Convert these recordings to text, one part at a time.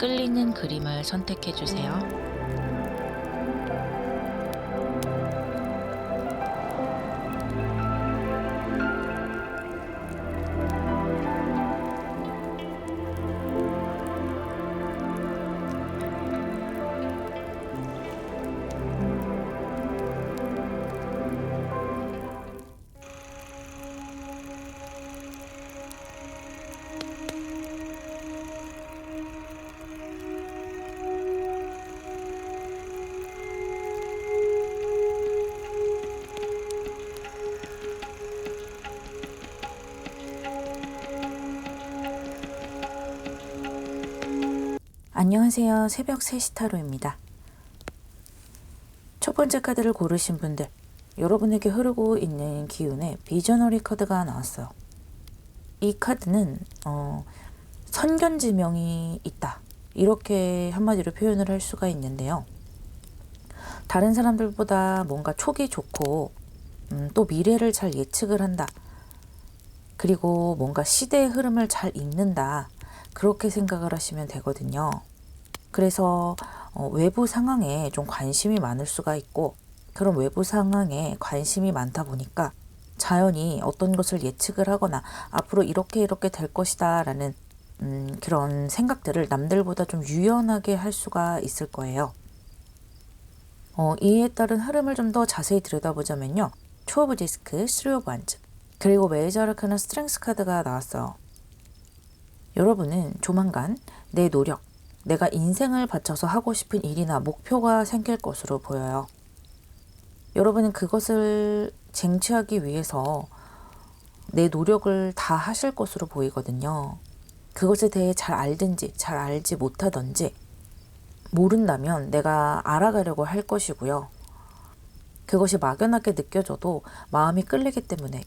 끌리는 그림을 선택해 주세요. 안녕하세요. 새벽 3시 타로입니다. 첫 번째 카드를 고르신 분들, 여러분에게 흐르고 있는 기운에 비저너리 카드가 나왔어요. 이 카드는 선견지명이 있다, 이렇게 한마디로 표현을 할 수가 있는데요. 다른 사람들보다 뭔가 촉이 좋고 또 미래를 잘 예측을 한다, 그리고 뭔가 시대의 흐름을 잘 읽는다, 그렇게 생각을 하시면 되거든요. 그래서 외부 상황에 좀 관심이 많을 수가 있고, 그런 외부 상황에 관심이 많다 보니까 자연히 어떤 것을 예측을 하거나 앞으로 이렇게 될 것이다 라는 그런 생각들을 남들보다 좀 유연하게 할 수가 있을 거예요. 이에 따른 흐름을 좀 더 자세히 들여다보자면요, 투 오브 디스크, 쓰리 오브 완즈, 그리고 메이저 아르카나 스트렝스 카드가 나왔어요. 여러분은 조만간 내 노력, 내가 인생을 바쳐서 하고 싶은 일이나 목표가 생길 것으로 보여요. 여러분은 그것을 쟁취하기 위해서 내 노력을 다 하실 것으로 보이거든요. 그것에 대해 잘 알든지 잘 알지 못하든지, 모른다면 내가 알아가려고 할 것이고요. 그것이 막연하게 느껴져도 마음이 끌리기 때문에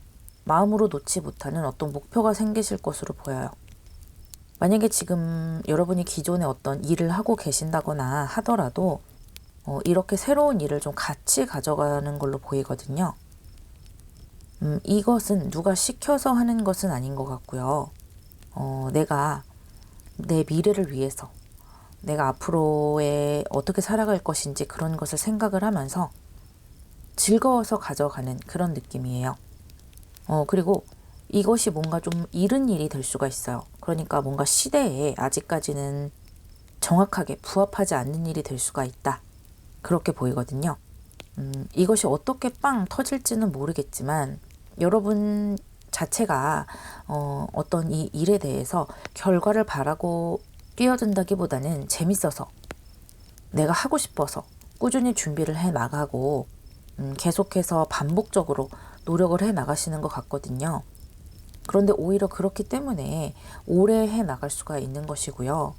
마음으로 놓지 못하는 어떤 목표가 생기실 것으로 보여요. 만약에 지금 여러분이 기존에 어떤 일을 하고 계신다거나 하더라도 이렇게 새로운 일을 좀 같이 가져가는 걸로 보이거든요. 이것은 누가 시켜서 하는 것은 아닌 것 같고요. 내가 내 미래를 위해서, 내가 앞으로에 어떻게 살아갈 것인지 그런 것을 생각을 하면서 즐거워서 가져가는 그런 느낌이에요. 그리고 이것이 뭔가 좀 이른 일이 될 수가 있어요. 그러니까 뭔가 시대에 아직까지는 정확하게 부합하지 않는 일이 될 수가 있다, 그렇게 보이거든요. 이것이 어떻게 빵 터질지는 모르겠지만 여러분 자체가 어떤 이 일에 대해서 결과를 바라고 뛰어든다기보다는 재밌어서, 내가 하고 싶어서 꾸준히 준비를 해 나가고 계속해서 반복적으로 노력을 해 나가시는 것 같거든요. 그런데 오히려 그렇기 때문에 오래 해 나갈 수가 있는 것이고요.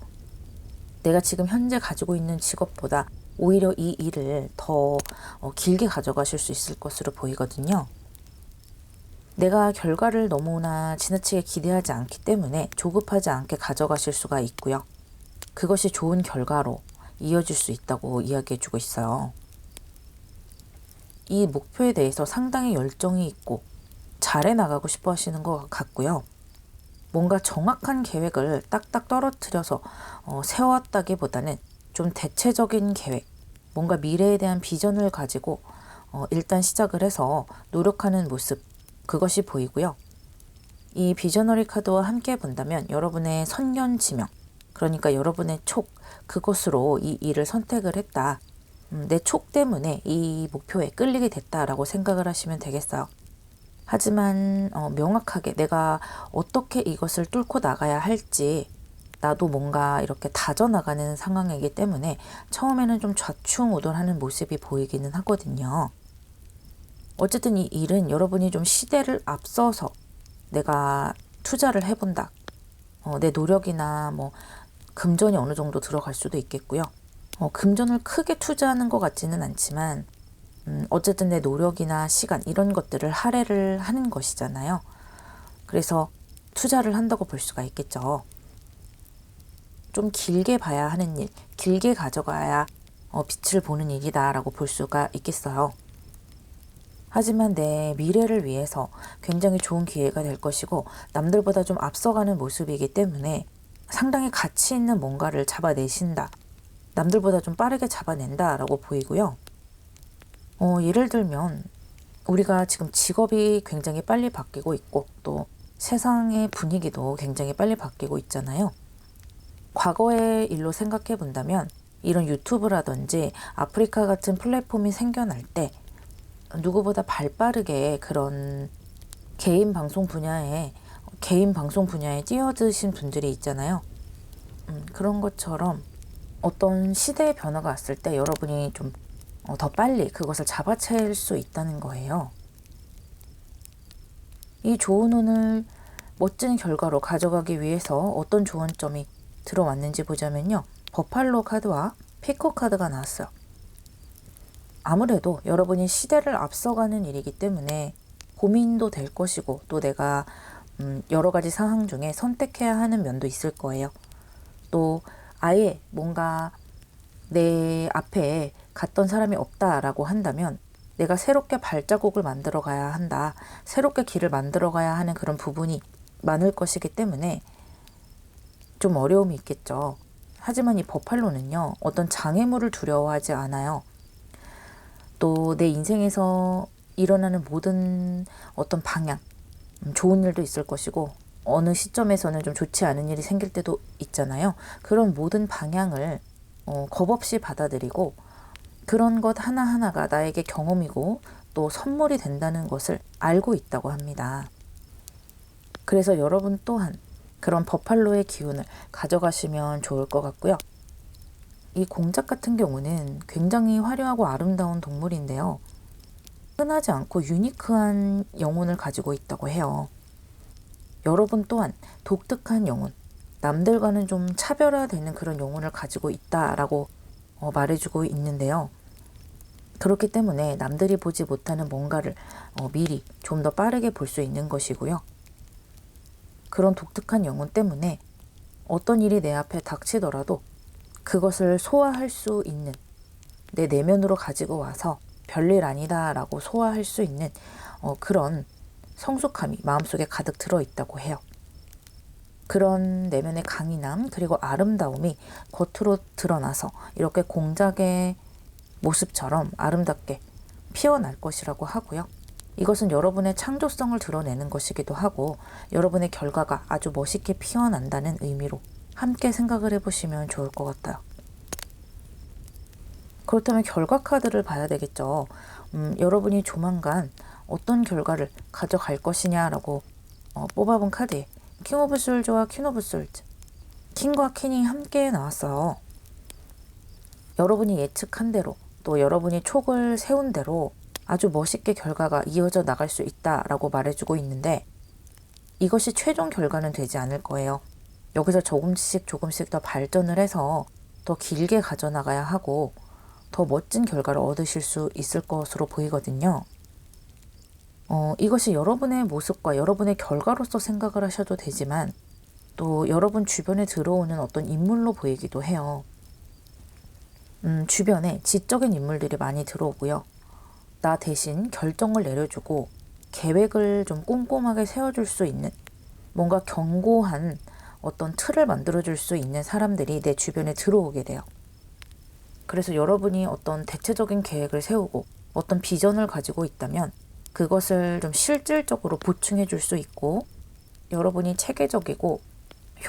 내가 지금 현재 가지고 있는 직업보다 오히려 이 일을 더 길게 가져가실 수 있을 것으로 보이거든요. 내가 결과를 너무나 지나치게 기대하지 않기 때문에 조급하지 않게 가져가실 수가 있고요. 그것이 좋은 결과로 이어질 수 있다고 이야기해주고 있어요. 이 목표에 대해서 상당히 열정이 있고 잘해 나가고 싶어 하시는 것 같고요. 뭔가 정확한 계획을 딱딱 떨어뜨려서 세웠다기보다는 좀 대체적인 계획, 뭔가 미래에 대한 비전을 가지고 일단 시작을 해서 노력하는 모습, 그것이 보이고요. 이 비저너리 카드와 함께 본다면 여러분의 선견지명, 그러니까 여러분의 촉, 그것으로 이 일을 선택을 했다, 내 촉 때문에 이 목표에 끌리게 됐다라고 생각을 하시면 되겠어요. 하지만 명확하게 내가 어떻게 이것을 뚫고 나가야 할지 나도 뭔가 이렇게 다져나가는 상황이기 때문에 처음에는 좀 좌충우돌하는 모습이 보이기는 하거든요. 어쨌든 이 일은 여러분이 좀 시대를 앞서서 내가 투자를 해본다, 내 노력이나 뭐 금전이 어느 정도 들어갈 수도 있겠고요. 금전을 크게 투자하는 것 같지는 않지만 어쨌든 내 노력이나 시간, 이런 것들을 할애를 하는 것이잖아요. 그래서 투자를 한다고 볼 수가 있겠죠. 좀 길게 봐야 하는 일, 길게 가져가야 빛을 보는 일이다라고 볼 수가 있겠어요. 하지만 내 미래를 위해서 굉장히 좋은 기회가 될 것이고 남들보다 좀 앞서가는 모습이기 때문에 상당히 가치 있는 뭔가를 잡아내신다. 남들보다 좀 빠르게 잡아낸다 라고 보이고요. 예를 들면 우리가 지금 직업이 굉장히 빨리 바뀌고 있고 또 세상의 분위기도 굉장히 빨리 바뀌고 있잖아요. 과거의 일로 생각해 본다면 이런 유튜브라든지 아프리카 같은 플랫폼이 생겨날 때 누구보다 발빠르게 그런 개인 방송 분야에 뛰어드신 분들이 있잖아요. 그런 것처럼 어떤 시대의 변화가 왔을 때 여러분이 좀 더 빨리 그것을 잡아챌 수 있다는 거예요. 이 조언을 멋진 결과로 가져가기 위해서 어떤 조언점이 들어왔는지 보자면요. 버팔로 카드와 피코 카드가 나왔어요. 아무래도 여러분이 시대를 앞서가는 일이기 때문에 고민도 될 것이고 또 내가 여러 가지 상황 중에 선택해야 하는 면도 있을 거예요. 또 아예 뭔가 내 앞에 갔던 사람이 없다라고 한다면 내가 새롭게 발자국을 만들어 가야 한다. 새롭게 길을 만들어 가야 하는 그런 부분이 많을 것이기 때문에 좀 어려움이 있겠죠. 하지만 이 버팔로는요. 어떤 장애물을 두려워하지 않아요. 또 내 인생에서 일어나는 모든 어떤 방향, 좋은 일도 있을 것이고 어느 시점에서는 좀 좋지 않은 일이 생길 때도 있잖아요. 그런 모든 방향을 겁없이 받아들이고 그런 것 하나하나가 나에게 경험이고 또 선물이 된다는 것을 알고 있다고 합니다. 그래서 여러분 또한 그런 버팔로의 기운을 가져가시면 좋을 것 같고요. 이 공작 같은 경우는 굉장히 화려하고 아름다운 동물인데요. 흔하지 않고 유니크한 영혼을 가지고 있다고 해요. 여러분 또한 독특한 영혼, 남들과는 좀 차별화되는 그런 영혼을 가지고 있다라고 말해주고 있는데요. 그렇기 때문에 남들이 보지 못하는 뭔가를 미리 좀 더 빠르게 볼 수 있는 것이고요. 그런 독특한 영혼 때문에 어떤 일이 내 앞에 닥치더라도 그것을 소화할 수 있는 내 내면으로 가지고 와서 별일 아니다 라고 소화할 수 있는 그런 성숙함이 마음속에 가득 들어있다고 해요. 그런 내면의 강인함 그리고 아름다움이 겉으로 드러나서 이렇게 공작의 모습처럼 아름답게 피어날 것이라고 하고요. 이것은 여러분의 창조성을 드러내는 것이기도 하고 여러분의 결과가 아주 멋있게 피어난다는 의미로 함께 생각을 해보시면 좋을 것 같아요. 그렇다면 결과 카드를 봐야 되겠죠. 여러분이 조만간 어떤 결과를 가져갈 것이냐라고 뽑아본 카드에 킹 오브 솔즈와 퀸 오브 솔즈, 킹과 퀸이 함께 나왔어요. 여러분이 예측한 대로 또 여러분이 촉을 세운 대로 아주 멋있게 결과가 이어져 나갈 수 있다라고 말해주고 있는데 이것이 최종 결과는 되지 않을 거예요. 여기서 조금씩 더 발전을 해서 더 길게 가져나가야 하고 더 멋진 결과를 얻으실 수 있을 것으로 보이거든요. 이것이 여러분의 모습과 여러분의 결과로서 생각을 하셔도 되지만 또 여러분 주변에 들어오는 어떤 인물로 보이기도 해요. 주변에 지적인 인물들이 많이 들어오고요. 나 대신 결정을 내려주고 계획을 좀 꼼꼼하게 세워줄 수 있는 뭔가 견고한 어떤 틀을 만들어줄 수 있는 사람들이 내 주변에 들어오게 돼요. 그래서 여러분이 어떤 대체적인 계획을 세우고 어떤 비전을 가지고 있다면 그것을 좀 실질적으로 보충해 줄 수 있고 여러분이 체계적이고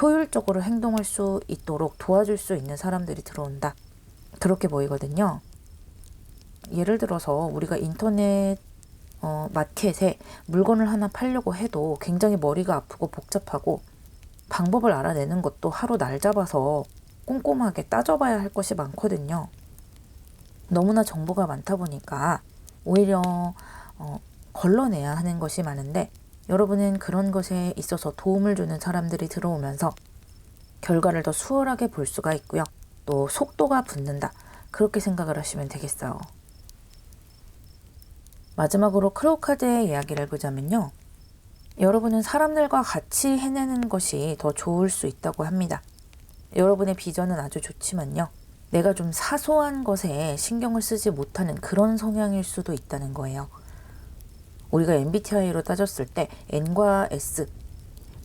효율적으로 행동할 수 있도록 도와줄 수 있는 사람들이 들어온다. 그렇게 보이거든요. 예를 들어서 우리가 인터넷 마켓에 물건을 하나 팔려고 해도 굉장히 머리가 아프고 복잡하고 방법을 알아내는 것도 하루 날 잡아서 꼼꼼하게 따져봐야 할 것이 많거든요. 너무나 정보가 많다 보니까 오히려 걸러내야 하는 것이 많은데 여러분은 그런 것에 있어서 도움을 주는 사람들이 들어오면서 결과를 더 수월하게 볼 수가 있고요. 또 속도가 붙는다. 그렇게 생각을 하시면 되겠어요. 마지막으로 크로우 카드의 이야기를 보자면요. 여러분은 사람들과 같이 해내는 것이 더 좋을 수 있다고 합니다. 여러분의 비전은 아주 좋지만요. 내가 좀 사소한 것에 신경을 쓰지 못하는 그런 성향일 수도 있다는 거예요. 우리가 MBTI로 따졌을 때 N과 S,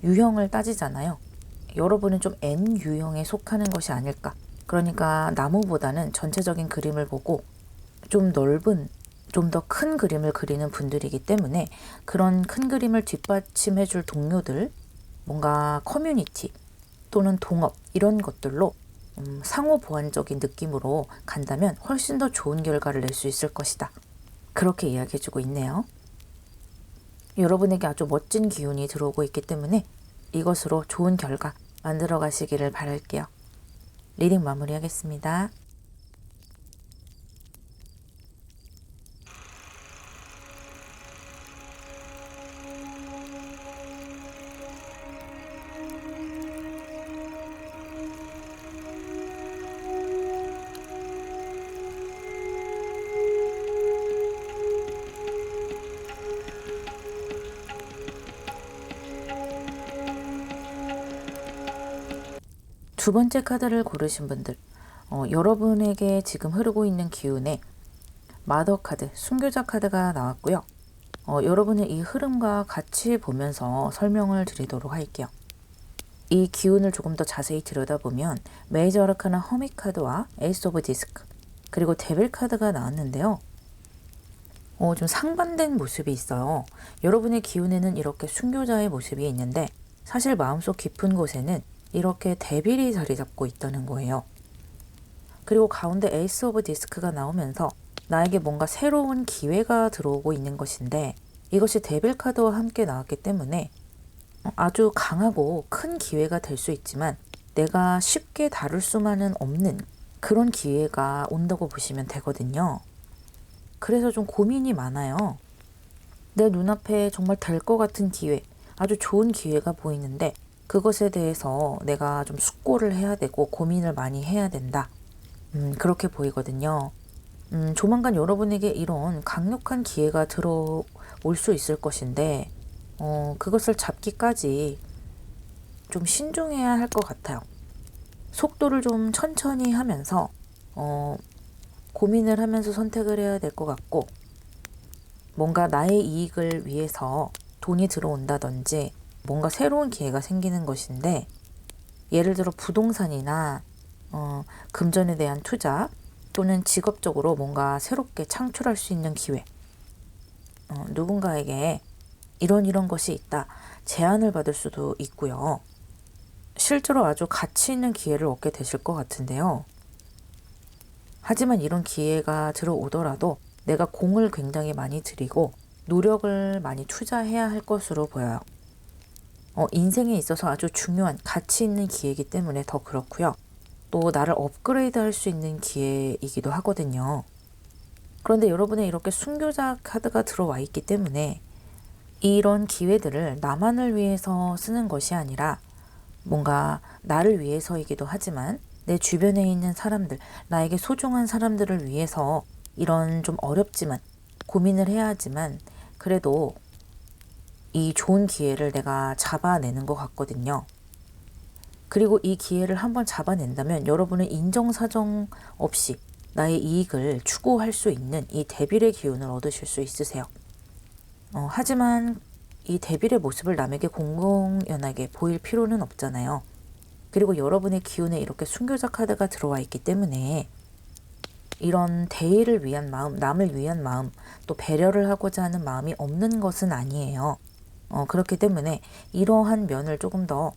유형을 따지잖아요. 여러분은 좀 N 유형에 속하는 것이 아닐까. 그러니까 나무보다는 전체적인 그림을 보고 좀 넓은, 좀 더 큰 그림을 그리는 분들이기 때문에 그런 큰 그림을 뒷받침해 줄 동료들, 뭔가 커뮤니티 또는 동업 이런 것들로 상호 보완적인 느낌으로 간다면 훨씬 더 좋은 결과를 낼 수 있을 것이다. 그렇게 이야기해주고 있네요. 여러분에게 아주 멋진 기운이 들어오고 있기 때문에 이것으로 좋은 결과 만들어 가시기를 바랄게요. 리딩 마무리하겠습니다. 두 번째 카드를 고르신 분들, 여러분에게 지금 흐르고 있는 기운에 마더 카드, 순교자 카드가 나왔고요. 여러분의 이 흐름과 같이 보면서 설명을 드리도록 할게요. 이 기운을 조금 더 자세히 들여다보면 메이저 아르카나 허밋 카드와 에이스 오브 디스크, 그리고 데빌 카드가 나왔는데요. 좀 상반된 모습이 있어요. 여러분의 기운에는 이렇게 순교자의 모습이 있는데 사실 마음속 깊은 곳에는 이렇게 데빌이 자리 잡고 있다는 거예요. 그리고 가운데 에이스 오브 디스크가 나오면서 나에게 뭔가 새로운 기회가 들어오고 있는 것인데 이것이 데빌 카드와 함께 나왔기 때문에 아주 강하고 큰 기회가 될 수 있지만 내가 쉽게 다룰 수만은 없는 그런 기회가 온다고 보시면 되거든요. 그래서 좀 고민이 많아요. 내 눈앞에 정말 될 것 같은 기회, 아주 좋은 기회가 보이는데 그것에 대해서 내가 좀 숙고를 해야 되고 고민을 많이 해야 된다. 그렇게 보이거든요. 조만간 여러분에게 이런 강력한 기회가 들어올 수 있을 것인데 그것을 잡기까지 좀 신중해야 할 것 같아요. 속도를 좀 천천히 하면서 고민을 하면서 선택을 해야 될 것 같고, 뭔가 나의 이익을 위해서 돈이 들어온다든지 뭔가 새로운 기회가 생기는 것인데, 예를 들어 부동산이나 금전에 대한 투자 또는 직업적으로 뭔가 새롭게 창출할 수 있는 기회, 누군가에게 이런 것이 있다 제안을 받을 수도 있고요. 실제로 아주 가치 있는 기회를 얻게 되실 것 같은데요. 하지만 이런 기회가 들어오더라도 내가 공을 굉장히 많이 들이고 노력을 많이 투자해야 할 것으로 보여요. 인생에 있어서 아주 중요한 가치 있는 기회이기 때문에 더 그렇고요. 또 나를 업그레이드 할 수 있는 기회이기도 하거든요. 그런데 여러분의 이렇게 순교자 카드가 들어와 있기 때문에 이런 기회들을 나만을 위해서 쓰는 것이 아니라 뭔가 나를 위해서이기도 하지만 내 주변에 있는 사람들, 나에게 소중한 사람들을 위해서 이런 좀 어렵지만 고민을 해야 하지만 그래도 이 좋은 기회를 내가 잡아내는 것 같거든요. 그리고 이 기회를 한번 잡아낸다면 여러분은 인정사정 없이 나의 이익을 추구할 수 있는 이 데빌의 기운을 얻으실 수 있으세요. 하지만 이 데빌의 모습을 남에게 공공연하게 보일 필요는 없잖아요. 그리고 여러분의 기운에 이렇게 순교자 카드가 들어와 있기 때문에 이런 대의를 위한 마음, 남을 위한 마음, 또 배려를 하고자 하는 마음이 없는 것은 아니에요. 그렇기 때문에 이러한 면을 조금 더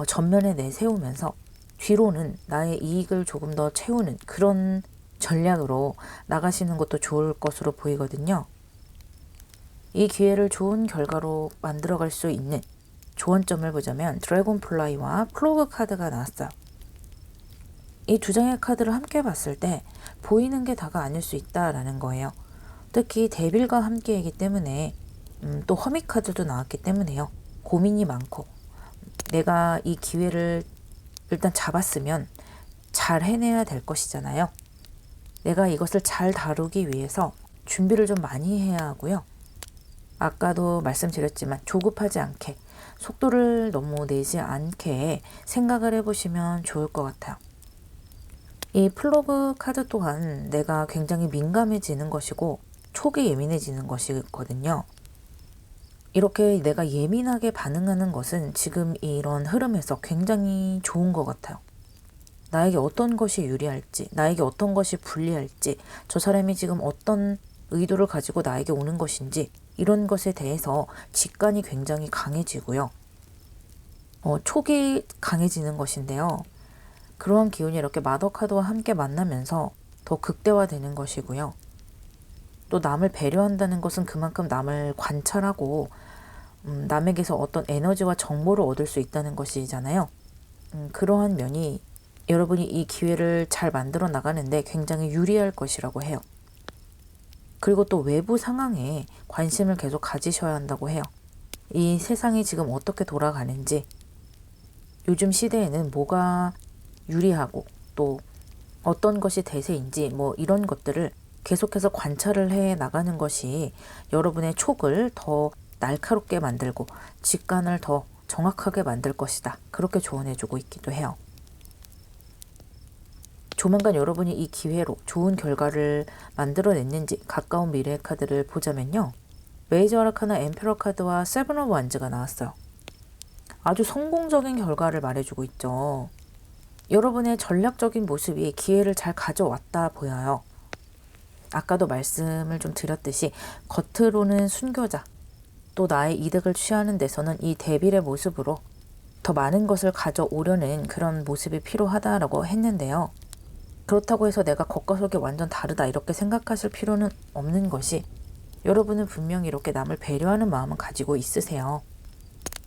전면에 내세우면서 뒤로는 나의 이익을 조금 더 채우는 그런 전략으로 나가시는 것도 좋을 것으로 보이거든요. 이 기회를 좋은 결과로 만들어갈 수 있는 조언점을 보자면 드래곤플라이와 플로그 카드가 나왔어요. 이 두 장의 카드를 함께 봤을 때 보이는 게 다가 아닐 수 있다라는 거예요. 특히 데빌과 함께이기 때문에 또 허밋 카드도 나왔기 때문에요. 고민이 많고 내가 이 기회를 일단 잡았으면 잘 해내야 될 것이잖아요. 내가 이것을 잘 다루기 위해서 준비를 좀 많이 해야 하고요. 아까도 말씀드렸지만 조급하지 않게 속도를 너무 내지 않게 생각을 해보시면 좋을 것 같아요. 이 플로그 카드 또한 내가 굉장히 민감해지는 것이고 촉이 예민해지는 것이거든요. 이렇게 내가 예민하게 반응하는 것은 지금 이런 흐름에서 굉장히 좋은 것 같아요. 나에게 어떤 것이 유리할지, 나에게 어떤 것이 불리할지, 저 사람이 지금 어떤 의도를 가지고 나에게 오는 것인지 이런 것에 대해서 직관이 굉장히 강해지고요. 촉이 강해지는 것인데요. 그러한 기운이 이렇게 마더카드와 함께 만나면서 더 극대화되는 것이고요. 또 남을 배려한다는 것은 그만큼 남을 관찰하고 남에게서 어떤 에너지와 정보를 얻을 수 있다는 것이잖아요. 그러한 면이 여러분이 이 기회를 잘 만들어 나가는데 굉장히 유리할 것이라고 해요. 그리고 또 외부 상황에 관심을 계속 가지셔야 한다고 해요. 이 세상이 지금 어떻게 돌아가는지, 요즘 시대에는 뭐가 유리하고 또 어떤 것이 대세인지 뭐 이런 것들을 계속해서 관찰을 해 나가는 것이 여러분의 촉을 더 날카롭게 만들고 직관을 더 정확하게 만들 것이다. 그렇게 조언해주고 있기도 해요. 조만간 여러분이 이 기회로 좋은 결과를 만들어냈는지 가까운 미래의 카드를 보자면요. 메이저 아르카나 엠페러 카드와 세븐 오브 완즈가 나왔어요. 아주 성공적인 결과를 말해주고 있죠. 여러분의 전략적인 모습이 기회를 잘 가져왔다 보여요. 아까도 말씀을 좀 드렸듯이 겉으로는 순교자, 또 나의 이득을 취하는 데서는 이 대빌의 모습으로 더 많은 것을 가져오려는 그런 모습이 필요하다라고 했는데요. 그렇다고 해서 내가 겉과 속이 완전 다르다 이렇게 생각하실 필요는 없는 것이, 여러분은 분명히 이렇게 남을 배려하는 마음은 가지고 있으세요.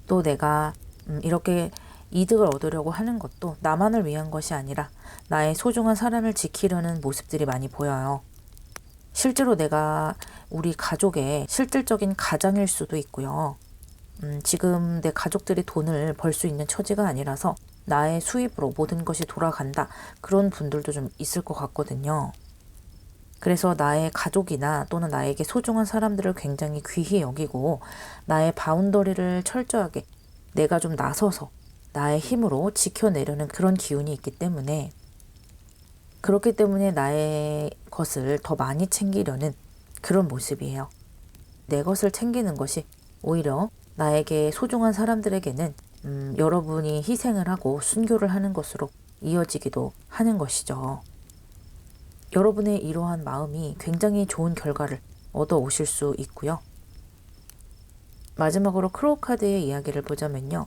또 내가 이렇게 이득을 얻으려고 하는 것도 나만을 위한 것이 아니라 나의 소중한 사람을 지키려는 모습들이 많이 보여요. 실제로 내가 우리 가족의 실질적인 가장일 수도 있고요. 지금 내 가족들이 돈을 벌 수 있는 처지가 아니라서 나의 수입으로 모든 것이 돌아간다. 그런 분들도 좀 있을 것 같거든요. 그래서 나의 가족이나 또는 나에게 소중한 사람들을 굉장히 귀히 여기고 나의 바운더리를 철저하게 내가 좀 나서서 나의 힘으로 지켜내려는 그런 기운이 있기 때문에, 그렇기 때문에 나의 것을 더 많이 챙기려는 그런 모습이에요. 내 것을 챙기는 것이 오히려 나에게 소중한 사람들에게는 여러분이 희생을 하고 순교를 하는 것으로 이어지기도 하는 것이죠. 여러분의 이러한 마음이 굉장히 좋은 결과를 얻어 오실 수 있고요. 마지막으로 크로우 카드의 이야기를 보자면요.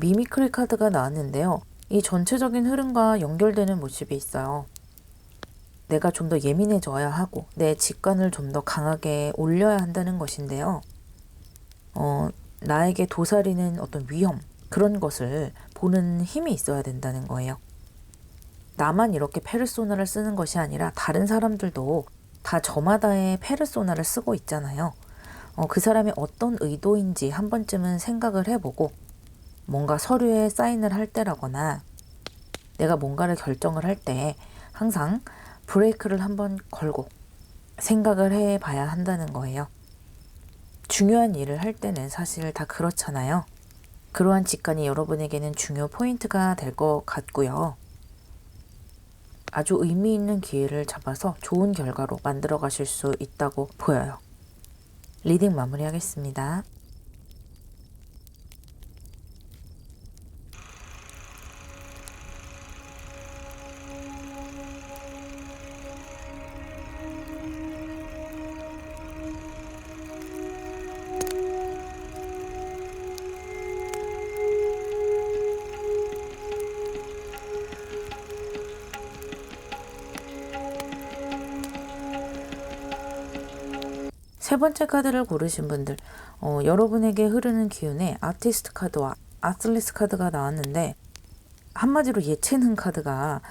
미미크리 카드가 나왔는데요. 이 전체적인 흐름과 연결되는 모습이 있어요. 내가 좀 더 예민해져야 하고 내 직관을 좀 더 강하게 올려야 한다는 것인데요. 나에게 도사리는 어떤 위험, 그런 것을 보는 힘이 있어야 된다는 거예요. 나만 이렇게 페르소나를 쓰는 것이 아니라 다른 사람들도 다 저마다의 페르소나를 쓰고 있잖아요. 그 사람이 어떤 의도인지 한 번쯤은 생각을 해보고, 뭔가 서류에 사인을 할 때라거나 내가 뭔가를 결정을 할 때 항상 브레이크를 한번 걸고 생각을 해봐야 한다는 거예요. 중요한 일을 할 때는 사실 다 그렇잖아요. 그러한 직관이 여러분에게는 중요 포인트가 될 것 같고요. 아주 의미 있는 기회를 잡아서 좋은 결과로 만들어 가실 수 있다고 보여요. 리딩 마무리하겠습니다. 세 번째 카드를 고르신 분들, 여러분에게 흐르는 기운에 아티스트 카드와 아슬리스 카드가 나왔는데, 한마디로 예체능 카드가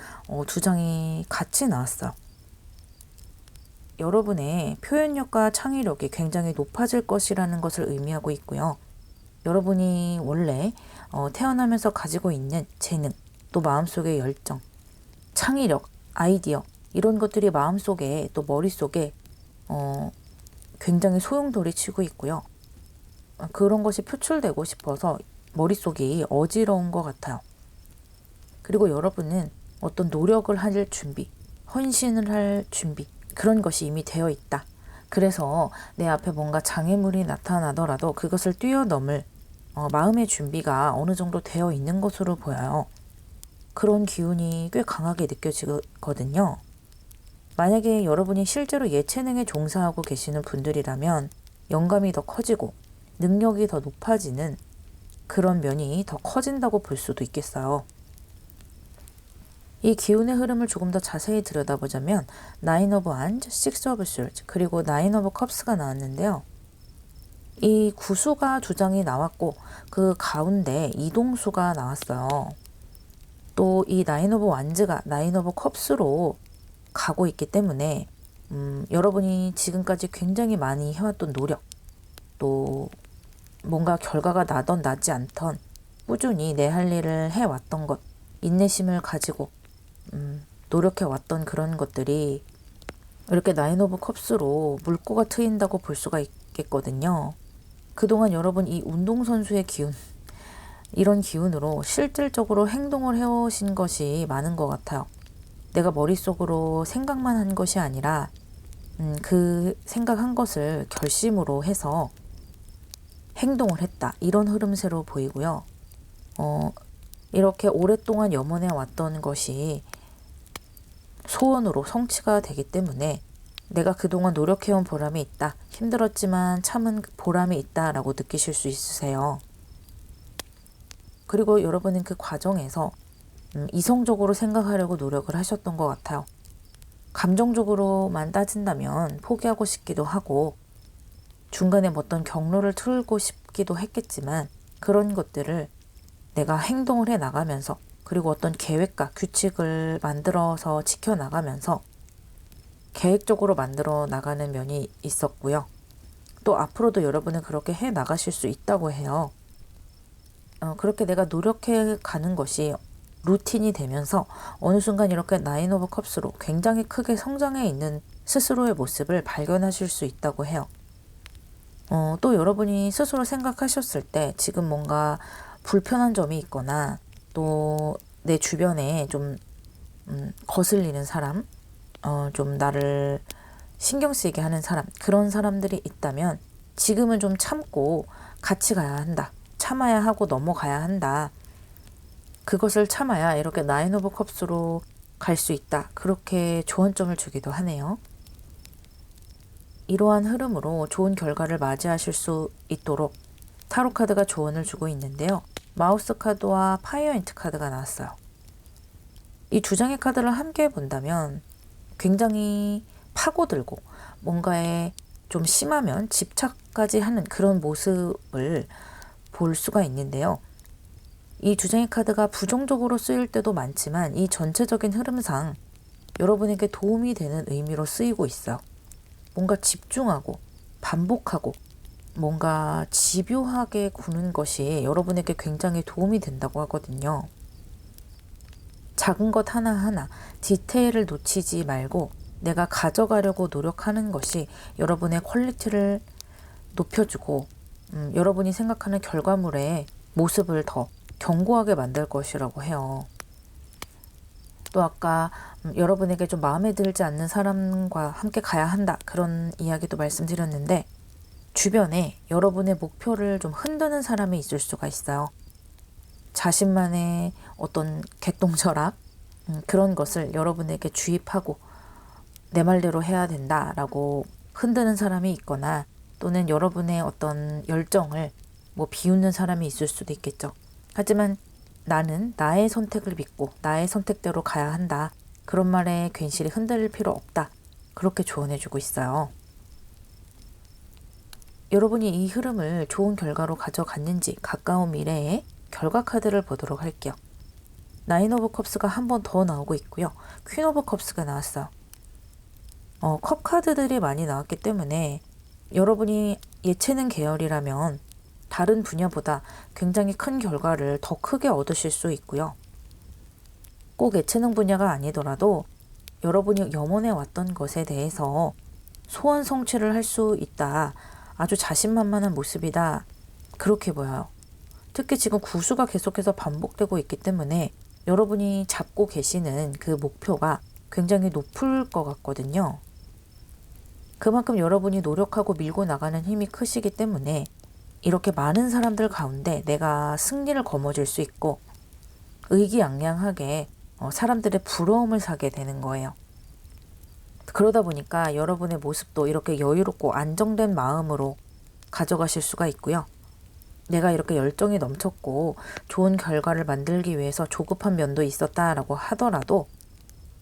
두 장이 같이 나왔어요. 여러분의 표현력과 창의력이 굉장히 높아질 것이라는 것을 의미하고 있고요. 여러분이 원래 태어나면서 가지고 있는 재능, 또 마음속의 열정, 창의력, 아이디어, 이런 것들이 마음속에 또 머릿속에 굉장히 소용돌이치고 있고요. 그런 것이 표출되고 싶어서 머릿속이 어지러운 것 같아요. 그리고 여러분은 어떤 노력을 할 준비, 헌신을 할 준비, 그런 것이 이미 되어 있다. 그래서 내 앞에 뭔가 장애물이 나타나더라도 그것을 뛰어넘을 마음의 준비가 어느 정도 되어 있는 것으로 보여요. 그런 기운이 꽤 강하게 느껴지거든요. 만약에 여러분이 실제로 예체능에 종사하고 계시는 분들이라면 영감이 더 커지고 능력이 더 높아지는 그런 면이 더 커진다고 볼 수도 있겠어요. 이 기운의 흐름을 조금 더 자세히 들여다보자면 나인 오브 완즈, 식스 오브 스월드, 그리고 나인 오브 컵스가 나왔는데요. 이 구수가 두 장이 나왔고 그 가운데 이동수가 나왔어요. 또 이 나인 오브 완즈가 나인 오브 컵스로 가고 있기 때문에 여러분이 지금까지 굉장히 많이 해왔던 노력, 또 뭔가 결과가 나던 나지 않던 꾸준히 내 할 일을 해왔던 것, 인내심을 가지고 노력해왔던 그런 것들이 이렇게 나인 오브 컵스로 물꼬가 트인다고 볼 수가 있겠거든요. 그동안 여러분 이 운동선수의 기운, 이런 기운으로 실질적으로 행동을 해오신 것이 많은 것 같아요. 내가 머릿속으로 생각만 한 것이 아니라 그 생각한 것을 결심으로 해서 행동을 했다. 이런 흐름새로 보이고요. 이렇게 오랫동안 염원해 왔던 것이 소원으로 성취가 되기 때문에 내가 그동안 노력해온 보람이 있다. 힘들었지만 참은 보람이 있다라고 느끼실 수 있으세요. 그리고 여러분은 그 과정에서 이성적으로 생각하려고 노력을 하셨던 것 같아요. 감정적으로만 따진다면 포기하고 싶기도 하고 중간에 어떤 경로를 틀고 싶기도 했겠지만 그런 것들을 내가 행동을 해 나가면서 그리고 어떤 계획과 규칙을 만들어서 지켜나가면서 계획적으로 만들어 나가는 면이 있었고요. 또 앞으로도 여러분은 그렇게 해 나가실 수 있다고 해요. 그렇게 내가 노력해 가는 것이 루틴이 되면서 어느 순간 이렇게 나인 오브 컵스로 굉장히 크게 성장해 있는 스스로의 모습을 발견하실 수 있다고 해요. 또 여러분이 스스로 생각하셨을 때 지금 뭔가 불편한 점이 있거나 또 내 주변에 좀 거슬리는 사람, 좀 나를 신경 쓰이게 하는 사람, 그런 사람들이 있다면 지금은 좀 참고 같이 가야 한다. 참아야 하고 넘어가야 한다. 그것을 참아야 이렇게 나인 오브 컵스로 갈 수 있다. 그렇게 조언점을 주기도 하네요. 이러한 흐름으로 좋은 결과를 맞이하실 수 있도록 타로 카드가 조언을 주고 있는데요. 마우스 카드와 파이어엔트 카드가 나왔어요. 이 두 장의 카드를 함께 본다면 굉장히 파고들고 뭔가에 좀 심하면 집착까지 하는 그런 모습을 볼 수가 있는데요. 이 두 장의 카드가 부정적으로 쓰일 때도 많지만 이 전체적인 흐름상 여러분에게 도움이 되는 의미로 쓰이고 있어요. 뭔가 집중하고 반복하고 뭔가 집요하게 구는 것이 여러분에게 굉장히 도움이 된다고 하거든요. 작은 것 하나하나 디테일을 놓치지 말고 내가 가져가려고 노력하는 것이 여러분의 퀄리티를 높여주고 여러분이 생각하는 결과물의 모습을 더 견고하게 만들 것이라고 해요. 또 아까 여러분에게 좀 마음에 들지 않는 사람과 함께 가야 한다. 그런 이야기도 말씀드렸는데 주변에 여러분의 목표를 좀 흔드는 사람이 있을 수가 있어요. 자신만의 어떤 객동절약 그런 것을 여러분에게 주입하고 내 말대로 해야 된다라고 흔드는 사람이 있거나 또는 여러분의 어떤 열정을 비웃는 사람이 있을 수도 있겠죠. 하지만 나는 나의 선택을 믿고 나의 선택대로 가야 한다. 그런 말에 괜시리 흔들릴 필요 없다. 그렇게 조언해주고 있어요. 여러분이 이 흐름을 좋은 결과로 가져갔는지 가까운 미래에 결과 카드를 보도록 할게요. 나인 오브 컵스가 한 번 더 나오고 있고요. 퀸 오브 컵스가 나왔어요. 컵 카드들이 많이 나왔기 때문에 여러분이 예체능 계열이라면 다른 분야보다 굉장히 큰 결과를 더 크게 얻으실 수 있고요. 꼭 예체능 분야가 아니더라도 여러분이 염원해 왔던 것에 대해서 소원 성취를 할 수 있다. 아주 자신만만한 모습이다. 그렇게 보여요. 특히 지금 구수가 계속해서 반복되고 있기 때문에 여러분이 잡고 계시는 그 목표가 굉장히 높을 것 같거든요. 그만큼 여러분이 노력하고 밀고 나가는 힘이 크시기 때문에 이렇게 많은 사람들 가운데 내가 승리를 거머쥘 수 있고 의기양양하게 사람들의 부러움을 사게 되는 거예요. 그러다 보니까 여러분의 모습도 이렇게 여유롭고 안정된 마음으로 가져가실 수가 있고요. 내가 이렇게 열정이 넘쳤고 좋은 결과를 만들기 위해서 조급한 면도 있었다라고 하더라도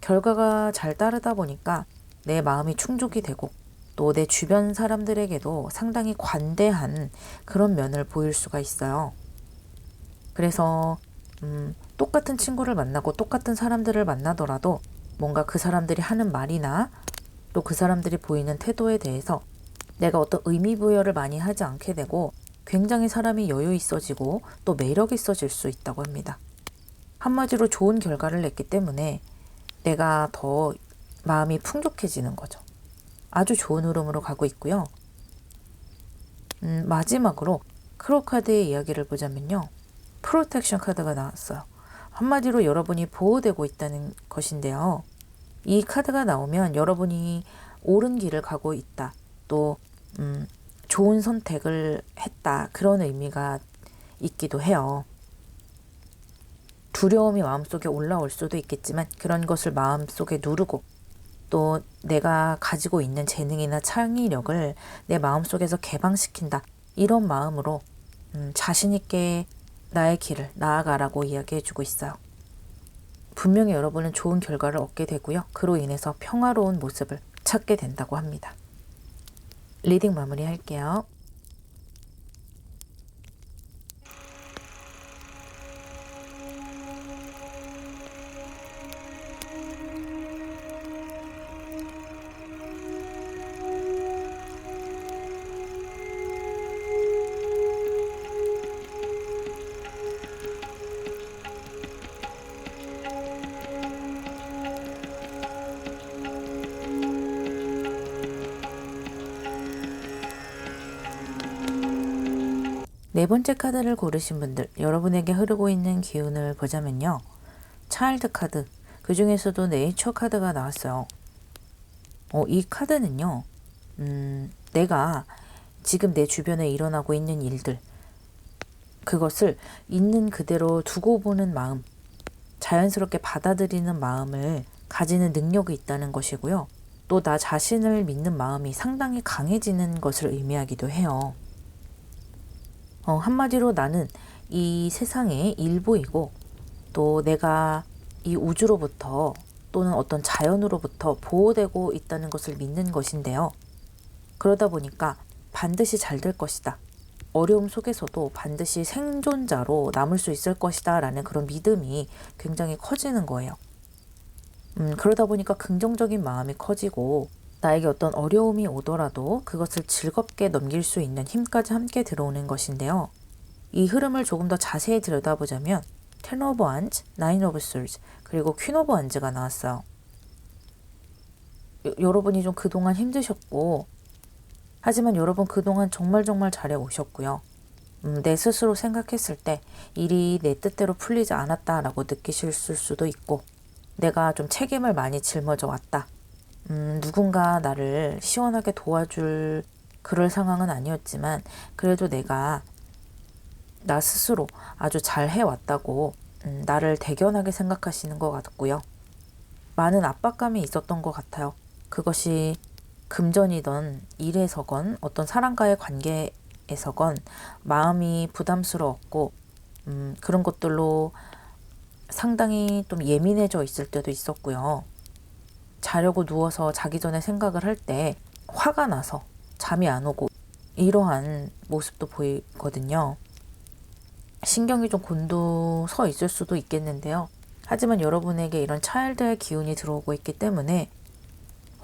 결과가 잘 따르다 보니까 내 마음이 충족이 되고 또 내 주변 사람들에게도 상당히 관대한 그런 면을 보일 수가 있어요. 그래서 똑같은 친구를 만나고 똑같은 사람들을 만나더라도 뭔가 그 사람들이 하는 말이나 또 그 사람들이 보이는 태도에 대해서 내가 어떤 의미 부여를 많이 하지 않게 되고 굉장히 사람이 여유 있어지고 또 매력 있어질 수 있다고 합니다. 한마디로 좋은 결과를 냈기 때문에 내가 더 마음이 풍족해지는 거죠. 아주 좋은 흐름으로 가고 있고요. 마지막으로 크로 카드의 이야기를 보자면요. 프로텍션 카드가 나왔어요. 한마디로 여러분이 보호되고 있다는 것인데요. 이 카드가 나오면 여러분이 옳은 길을 가고 있다. 또 좋은 선택을 했다. 그런 의미가 있기도 해요. 두려움이 마음속에 올라올 수도 있겠지만 그런 것을 마음속에 누르고 또 내가 가지고 있는 재능이나 창의력을 내 마음속에서 개방시킨다. 이런 마음으로 자신 있게 나의 길을 나아가라고 이야기해주고 있어요. 분명히 여러분은 좋은 결과를 얻게 되고요. 그로 인해서 평화로운 모습을 찾게 된다고 합니다. 리딩 마무리할게요. 네 번째 카드를 고르신 분들, 여러분에게 흐르고 있는 기운을 보자면요. 차일드 카드, 그 중에서도 네이처 카드가 나왔어요. 이 카드는요. 내가 지금 내 주변에 일어나고 있는 일들, 그것을 있는 그대로 두고 보는 마음, 자연스럽게 받아들이는 마음을 가지는 능력이 있다는 것이고요. 또 나 자신을 믿는 마음이 상당히 강해지는 것을 의미하기도 해요. 한마디로 나는 이 세상의 일부이고 또 내가 이 우주로부터 또는 어떤 자연으로부터 보호되고 있다는 것을 믿는 것인데요. 그러다 보니까 반드시 잘 될 것이다. 어려움 속에서도 반드시 생존자로 남을 수 있을 것이다 라는 그런 믿음이 굉장히 커지는 거예요. 그러다 보니까 긍정적인 마음이 커지고 나에게 어떤 어려움이 오더라도 그것을 즐겁게 넘길 수 있는 힘까지 함께 들어오는 것인데요. 이 흐름을 조금 더 자세히 들여다보자면 Ten of Wands, Nine of Swords, 그리고 Queen of Wands가 나왔어요. 여러분이 좀 그동안 힘드셨고 하지만 여러분 그동안 정말 잘해 오셨고요. 내 스스로 생각했을 때 일이 내 뜻대로 풀리지 않았다라고 느끼실 수도 있고 내가 좀 책임을 많이 짊어져 왔다. 누군가 나를 시원하게 도와줄 그럴 상황은 아니었지만 그래도 내가 나 스스로 아주 잘 해왔다고 나를 대견하게 생각하시는 것 같고요. 많은 압박감이 있었던 것 같아요. 그것이 금전이던 일에서건 어떤 사람과의 관계에서건 마음이 부담스러웠고 그런 것들로 상당히 좀 예민해져 있을 때도 있었고요. 자려고 누워서 자기 전에 생각을 할 때 화가 나서 잠이 안 오고 이러한 모습도 보이거든요. 신경이 좀 곤두서 있을 수도 있겠는데요. 하지만 여러분에게 이런 차일드의 기운이 들어오고 있기 때문에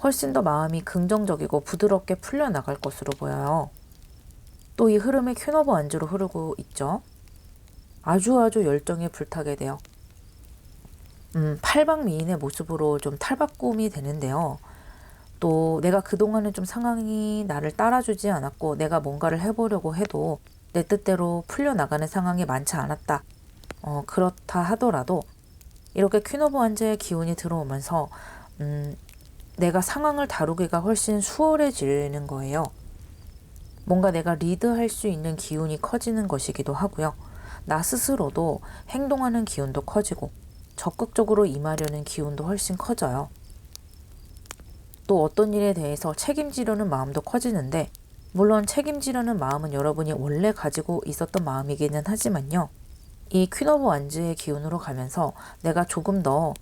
훨씬 더 마음이 긍정적이고 부드럽게 풀려나갈 것으로 보여요. 또 이 흐름이 퀸 오브 완즈로 흐르고 있죠. 아주 열정에 불타게 돼요. 팔방미인의 모습으로 좀 탈바꿈이 되는데요. 또 내가 그동안은 좀 상황이 나를 따라주지 않았고 내가 뭔가를 해보려고 해도 내 뜻대로 풀려나가는 상황이 많지 않았다. 그렇다 하더라도 이렇게 퀸 오브 완즈의 기운이 들어오면서 내가 상황을 다루기가 훨씬 수월해지는 거예요. 뭔가 내가 리드할 수 있는 기운이 커지는 것이기도 하고요. 나 스스로도 행동하는 기운도 커지고 적극적으로 임하려는 기운도 훨씬 커져요. 또 어떤 일에 대해서 책임지려는 마음도 커지는데, 물론 책임지려는 마음은 여러분이 원래 가지고 있었던 마음이기는 하지만요. 이 퀸 오브 완즈의 기운으로 가면서 내가 조금 더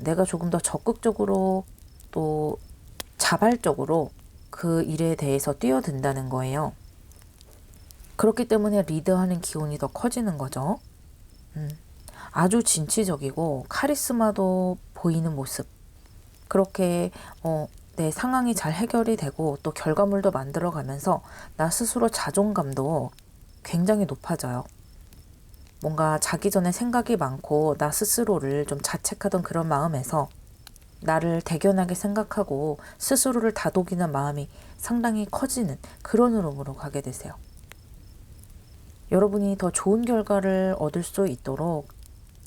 내가 조금 더 적극적으로 또 자발적으로 그 일에 대해서 뛰어든다는 거예요. 그렇기 때문에 리드하는 기운이 더 커지는 거죠. 아주 진취적이고 카리스마도 보이는 모습. 그렇게 내 상황이 잘 해결이 되고 또 결과물도 만들어가면서 나 스스로 자존감도 굉장히 높아져요. 뭔가 자기 전에 생각이 많고 나 스스로를 좀 자책하던 그런 마음에서 나를 대견하게 생각하고 스스로를 다독이는 마음이 상당히 커지는 그런 흐름으로 가게 되세요. 여러분이 더 좋은 결과를 얻을 수 있도록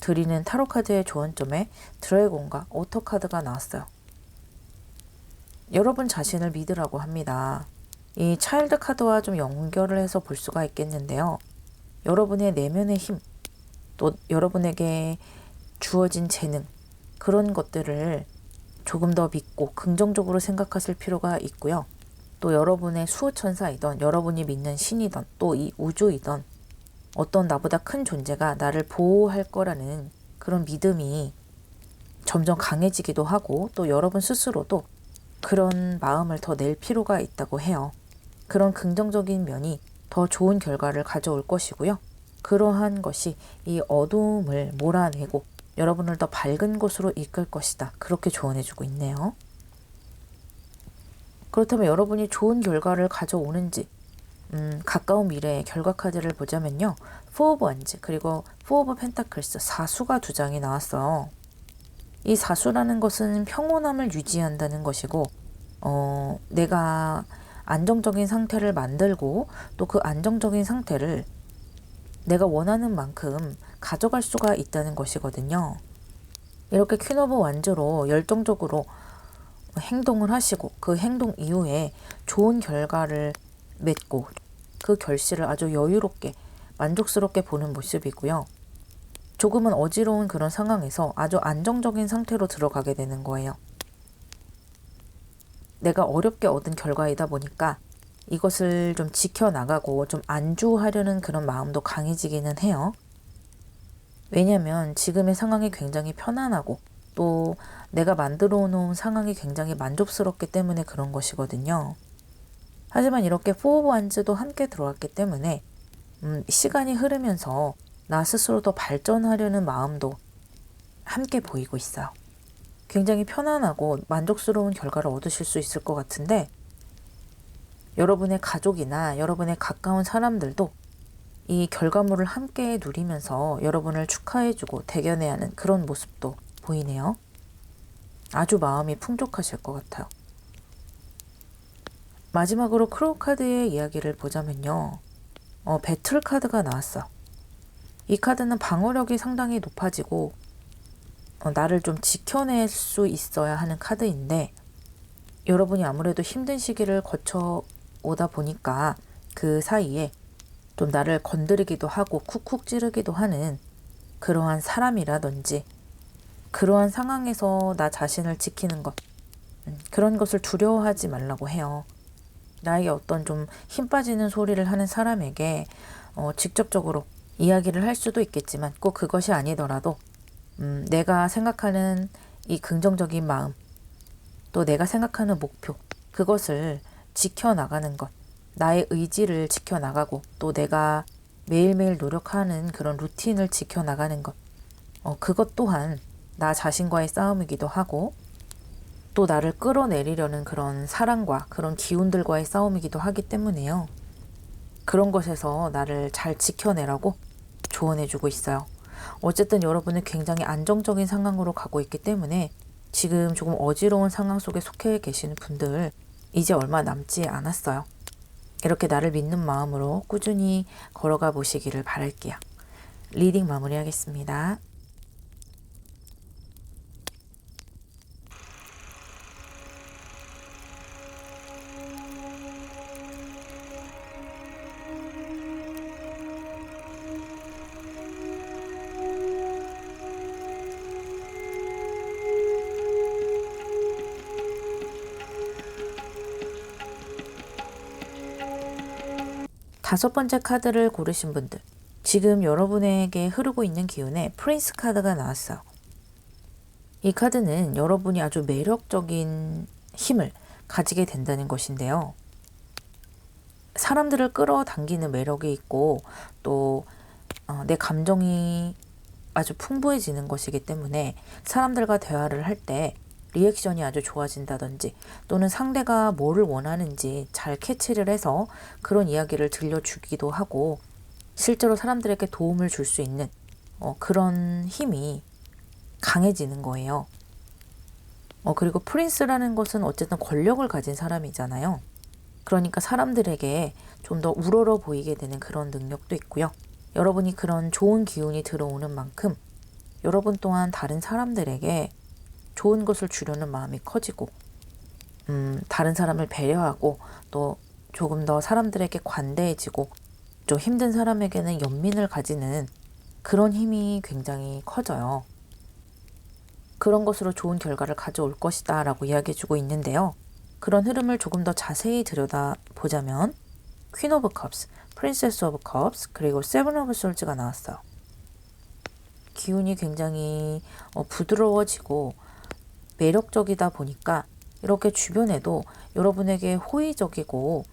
드리는 타로 카드의 조언점에 드래곤과 오토 카드가 나왔어요. 여러분 자신을 믿으라고 합니다. 이 차일드 카드와 좀 연결을 해서 볼 수가 있겠는데요. 여러분의 내면의 힘, 또 여러분에게 주어진 재능, 그런 것들을 조금 더 믿고 긍정적으로 생각하실 필요가 있고요. 또 여러분의 수호천사이던 여러분이 믿는 신이던 또 이 우주이던 어떤 나보다 큰 존재가 나를 보호할 거라는 그런 믿음이 점점 강해지기도 하고, 또 여러분 스스로도 그런 마음을 더 낼 필요가 있다고 해요. 그런 긍정적인 면이 더 좋은 결과를 가져올 것이고요. 그러한 것이 이 어두움을 몰아내고 여러분을 더 밝은 곳으로 이끌 것이다. 그렇게 조언해주고 있네요. 그렇다면 여러분이 좋은 결과를 가져오는지 가까운 미래의 결과 카드를 보자면요. 4 오브 원즈 그리고 4 오브 펜타클스 사수가 두 장이 나왔어요. 이 사수라는 것은 평온함을 유지한다는 것이고 내가 안정적인 상태를 만들고 또 그 안정적인 상태를 내가 원하는 만큼 가져갈 수가 있다는 것이거든요. 이렇게 퀸 오브 완즈로 열정적으로 행동을 하시고 그 행동 이후에 좋은 결과를 맺고 그 결실을 아주 여유롭게 만족스럽게 보는 모습이고요. 조금은 어지러운 그런 상황에서 아주 안정적인 상태로 들어가게 되는 거예요. 내가 어렵게 얻은 결과이다 보니까 이것을 좀 지켜나가고 좀 안주하려는 그런 마음도 강해지기는 해요. 왜냐하면 지금의 상황이 굉장히 편안하고 또 내가 만들어 놓은 상황이 굉장히 만족스럽기 때문에 그런 것이거든요. 하지만 이렇게 4 오브 완즈도 함께 들어왔기 때문에 시간이 흐르면서 나 스스로 더 발전하려는 마음도 함께 보이고 있어요. 굉장히 편안하고 만족스러운 결과를 얻으실 수 있을 것 같은데, 여러분의 가족이나 여러분의 가까운 사람들도 이 결과물을 함께 누리면서 여러분을 축하해주고 대견해야 하는 그런 모습도 보이네요. 아주 마음이 풍족하실 것 같아요. 마지막으로 크로우 카드의 이야기를 보자면요. 배틀 카드가 나왔어요. 이 카드는 방어력이 상당히 높아지고 나를 좀 지켜낼 수 있어야 하는 카드인데, 여러분이 아무래도 힘든 시기를 거쳐 오다 보니까 그 사이에 좀 나를 건드리기도 하고 쿡쿡 찌르기도 하는 그러한 사람이라든지 그러한 상황에서 나 자신을 지키는 것, 그런 것을 두려워하지 말라고 해요. 나에게 어떤 좀 힘 빠지는 소리를 하는 사람에게 직접적으로 이야기를 할 수도 있겠지만 꼭 그것이 아니더라도 내가 생각하는 이 긍정적인 마음, 또 내가 생각하는 목표, 그것을 지켜나가는 것, 나의 의지를 지켜나가고 또 내가 매일매일 노력하는 그런 루틴을 지켜나가는 것, 그것 또한 나 자신과의 싸움이기도 하고 또 나를 끌어내리려는 그런 사랑과 그런 기운들과의 싸움이기도 하기 때문에요. 그런 것에서 나를 잘 지켜내라고 조언해주고 있어요. 어쨌든 여러분은 굉장히 안정적인 상황으로 가고 있기 때문에 지금 조금 어지러운 상황 속에 속해 계시는 분들 이제 얼마 남지 않았어요. 이렇게 나를 믿는 마음으로 꾸준히 걸어가 보시기를 바랄게요. 리딩 마무리하겠습니다. 5번째 카드를 고르신 분들, 지금 여러분에게 흐르고 있는 기운에 프린스 카드가 나왔어요. 이 카드는 여러분이 아주 매력적인 힘을 가지게 된다는 것인데요. 사람들을 끌어당기는 매력이 있고 또 내 감정이 아주 풍부해지는 것이기 때문에 사람들과 대화를 할 때 리액션이 아주 좋아진다든지 또는 상대가 뭐를 원하는지 잘 캐치를 해서 그런 이야기를 들려주기도 하고 실제로 사람들에게 도움을 줄 수 있는 그런 힘이 강해지는 거예요. 그리고 프린스라는 것은 어쨌든 권력을 가진 사람이잖아요. 그러니까 사람들에게 좀 더 우러러 보이게 되는 그런 능력도 있고요. 여러분이 그런 좋은 기운이 들어오는 만큼 여러분 또한 다른 사람들에게 좋은 것을 주려는 마음이 커지고 다른 사람을 배려하고 또 조금 더 사람들에게 관대해지고 좀 힘든 사람에게는 연민을 가지는 그런 힘이 굉장히 커져요. 그런 것으로 좋은 결과를 가져올 것이다 라고 이야기해주고 있는데요. 그런 흐름을 조금 더 자세히 들여다보자면 퀸 오브 컵스, 프린세스 오브 컵스, 그리고 세븐 오브 솔즈가 나왔어요. 기운이 굉장히 부드러워지고 매력적이다 보니까 이렇게 주변에도 여러분에게 호의적이고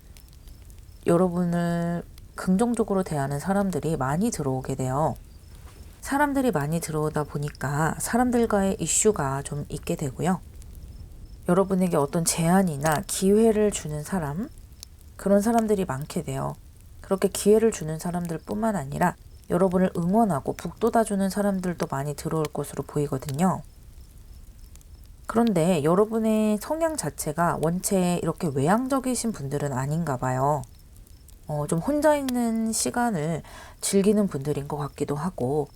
여러분을 긍정적으로 대하는 사람들이 많이 들어오게 돼요. 사람들이 많이 들어오다 보니까 사람들과의 이슈가 좀 있게 되고요. 여러분에게 어떤 제안이나 기회를 주는 사람, 그런 사람들이 많게 돼요. 그렇게 기회를 주는 사람들 뿐만 아니라 여러분을 응원하고 북돋아주는 사람들도 많이 들어올 것으로 보이거든요. 그런데 여러분의 성향 자체가 원체 이렇게 외향적이신 분들은 아닌가 봐요. 좀 혼자 있는 시간을 즐기는 분들인 것 같기도 하고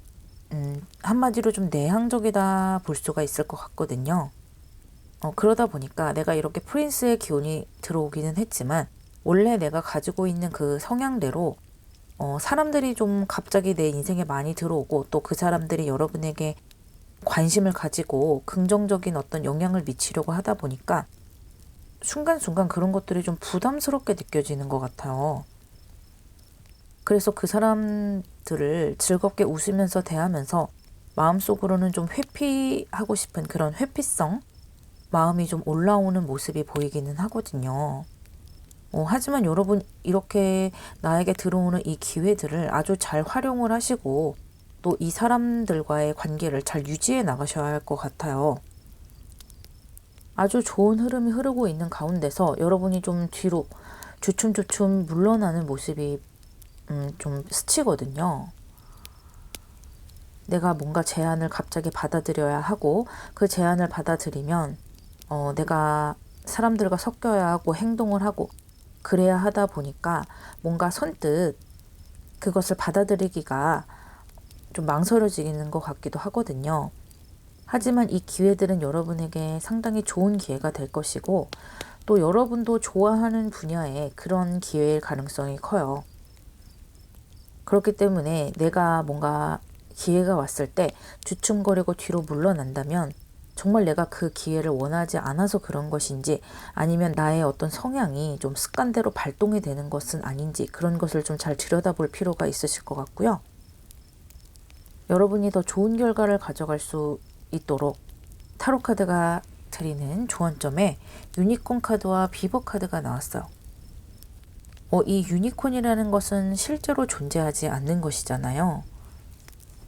한마디로 좀 내향적이다 볼 수가 있을 것 같거든요. 그러다 보니까 내가 이렇게 프린스의 기운이 들어오기는 했지만 원래 내가 가지고 있는 그 성향대로 사람들이 좀 갑자기 내 인생에 많이 들어오고 또 그 사람들이 여러분에게 관심을 가지고 긍정적인 어떤 영향을 미치려고 하다 보니까 순간순간 그런 것들이 좀 부담스럽게 느껴지는 것 같아요. 그래서 그 사람들을 즐겁게 웃으면서 대하면서 마음속으로는 좀 회피하고 싶은 그런 회피성 마음이 좀 올라오는 모습이 보이기는 하거든요. 하지만 여러분 이렇게 나에게 들어오는 이 기회들을 아주 잘 활용을 하시고 또 이 사람들과의 관계를 잘 유지해 나가셔야 할 것 같아요. 아주 좋은 흐름이 흐르고 있는 가운데서 여러분이 좀 뒤로 주춤주춤 물러나는 모습이 좀 스치거든요. 내가 뭔가 제안을 갑자기 받아들여야 하고 그 제안을 받아들이면 내가 사람들과 섞여야 하고 행동을 하고 그래야 하다 보니까 뭔가 선뜻 그것을 받아들이기가 좀 망설여지는 것 같기도 하거든요. 하지만 이 기회들은 여러분에게 상당히 좋은 기회가 될 것이고 또 여러분도 좋아하는 분야의 그런 기회일 가능성이 커요. 그렇기 때문에 내가 뭔가 기회가 왔을 때 주춤거리고 뒤로 물러난다면 정말 내가 그 기회를 원하지 않아서 그런 것인지 아니면 나의 어떤 성향이 좀 습관대로 발동이 되는 것은 아닌지 그런 것을 좀 잘 들여다볼 필요가 있으실 것 같고요. 여러분이 더 좋은 결과를 가져갈 수 있도록 타로 카드가 드리는 조언점에 유니콘 카드와 비버 카드가 나왔어요. 이 유니콘이라는 것은 실제로 존재하지 않는 것이잖아요.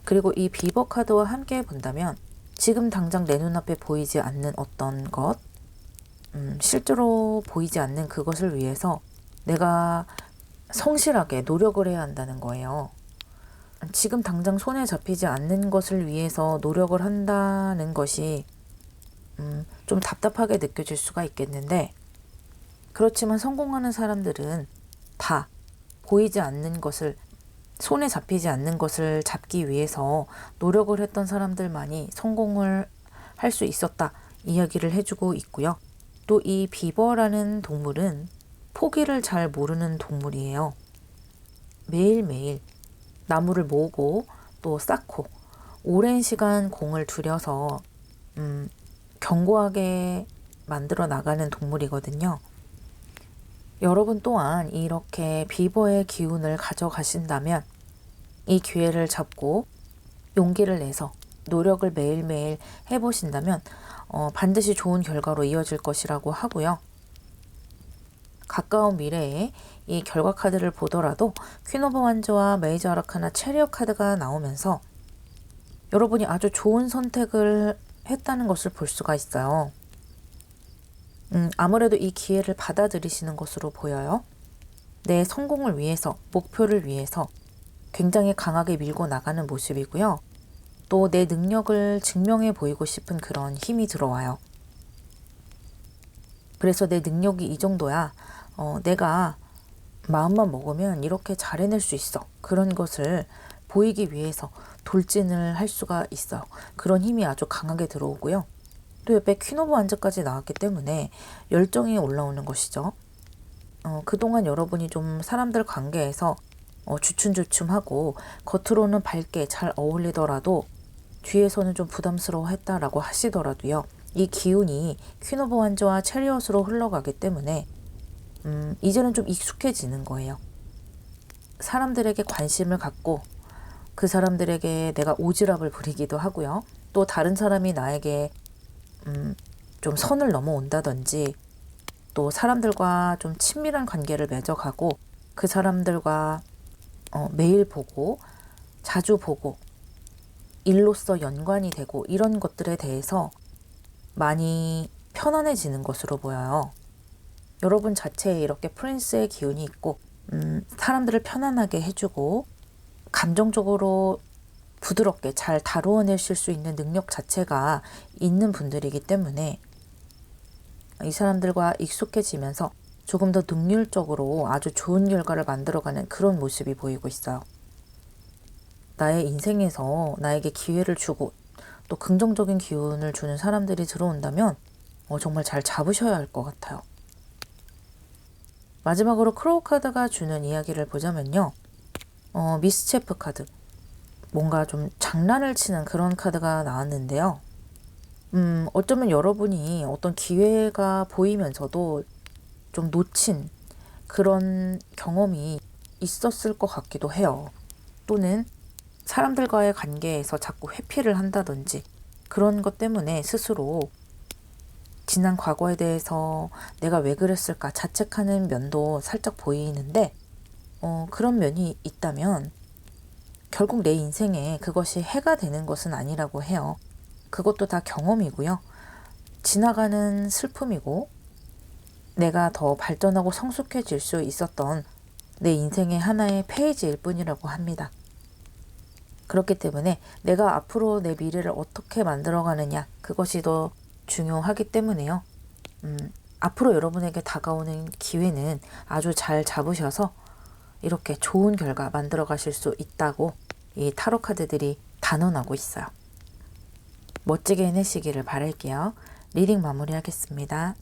그리고 이 비버 카드와 함께 본다면 지금 당장 내 눈앞에 보이지 않는 어떤 것, 실제로 보이지 않는 그것을 위해서 내가 성실하게 노력을 해야 한다는 거예요. 지금 당장 손에 잡히지 않는 것을 위해서 노력을 한다는 것이 좀 답답하게 느껴질 수가 있겠는데 그렇지만 성공하는 사람들은 다 보이지 않는 것을 손에 잡히지 않는 것을 잡기 위해서 노력을 했던 사람들만이 성공을 할 수 있었다 이야기를 해주고 있고요. 또 이 비버라는 동물은 포기를 잘 모르는 동물이에요. 매일매일 나무를 모으고 또 쌓고 오랜 시간 공을 들여서 견고하게 만들어 나가는 동물이거든요. 여러분 또한 이렇게 비버의 기운을 가져가신다면 이 기회를 잡고 용기를 내서 노력을 매일매일 해보신다면 반드시 좋은 결과로 이어질 것이라고 하고요. 가까운 미래에 이 결과 카드를 보더라도 퀸 오브 완즈와 메이저 아르카나 체리엇 카드가 나오면서 여러분이 아주 좋은 선택을 했다는 것을 볼 수가 있어요. 아무래도 이 기회를 받아들이시는 것으로 보여요. 내 성공을 위해서, 목표를 위해서 굉장히 강하게 밀고 나가는 모습이고요. 또 내 능력을 증명해 보이고 싶은 그런 힘이 들어와요. 그래서 내 능력이 이 정도야. 내가 마음만 먹으면 이렇게 잘 해낼 수 있어. 그런 것을 보이기 위해서 돌진을 할 수가 있어요. 그런 힘이 아주 강하게 들어오고요. 또 옆에 퀸 오브 완즈까지 나왔기 때문에 열정이 올라오는 것이죠. 그동안 여러분이 좀 사람들 관계에서 주춤주춤하고 겉으로는 밝게 잘 어울리더라도 뒤에서는 좀 부담스러워했다라고 하시더라도요. 이 기운이 퀸 오브 완즈와 체리엇으로 흘러가기 때문에 이제는 좀 익숙해지는 거예요. 사람들에게 관심을 갖고 그 사람들에게 내가 오지랖을 부리기도 하고요. 또 다른 사람이 나에게 좀 선을 넘어온다든지 또 사람들과 좀 친밀한 관계를 맺어가고 그 사람들과 매일 보고 자주 보고 일로서 연관이 되고 이런 것들에 대해서 많이 편안해지는 것으로 보여요. 여러분 자체에 이렇게 프린스의 기운이 있고 사람들을 편안하게 해주고 감정적으로 부드럽게 잘 다루어내실 수 있는 능력 자체가 있는 분들이기 때문에 이 사람들과 익숙해지면서 조금 더 능률적으로 아주 좋은 결과를 만들어가는 그런 모습이 보이고 있어요. 나의 인생에서 나에게 기회를 주고 또 긍정적인 기운을 주는 사람들이 들어온다면 정말 잘 잡으셔야 할 것 같아요. 마지막으로 크로우 카드가 주는 이야기를 보자면요. 미스체프 카드. 뭔가 좀 장난을 치는 그런 카드가 나왔는데요. 어쩌면 여러분이 어떤 기회가 보이면서도 좀 놓친 그런 경험이 있었을 것 같기도 해요. 또는 사람들과의 관계에서 자꾸 회피를 한다든지 그런 것 때문에 스스로 지난 과거에 대해서 내가 왜 그랬을까 자책하는 면도 살짝 보이는데 그런 면이 있다면 결국 내 인생에 그것이 해가 되는 것은 아니라고 해요. 그것도 다 경험이고요. 지나가는 슬픔이고 내가 더 발전하고 성숙해질 수 있었던 내 인생의 하나의 페이지일 뿐이라고 합니다. 그렇기 때문에 내가 앞으로 내 미래를 어떻게 만들어가느냐 그것이 더 중요하기 때문에요. 앞으로 여러분에게 다가오는 기회는 아주 잘 잡으셔서 이렇게 좋은 결과 만들어 가실 수 있다고 이 타로 카드들이 단언하고 있어요. 멋지게 해내시기를 바랄게요. 리딩 마무리하겠습니다.